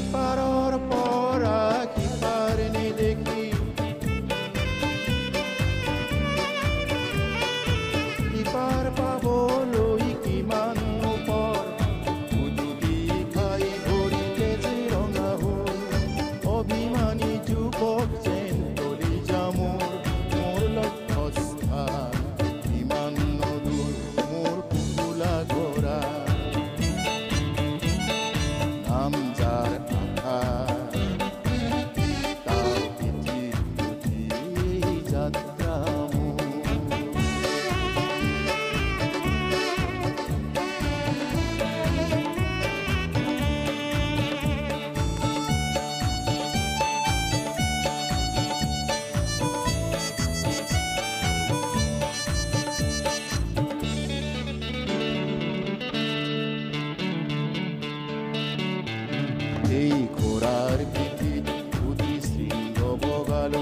ইপাৰৰ পৰা সিপাৰ নেদেখি ইপাৰ পাবলৈ কিমান ওপৰ উজুতি খাই ভৰিতে যে ৰঙা হ'ল অভিমানী যুৱক যেন তলি যামৰ মোৰ লক্ষ্যস্থান ইমান নদূৰ মোৰ কুকুলা গৰা নাম যাৰ আশাৰ তাৰ পিঠিত উঠি যাত্ৰা এই ঘোড়াৰ পিঠিত উঠি শৃঙ্গ বগালো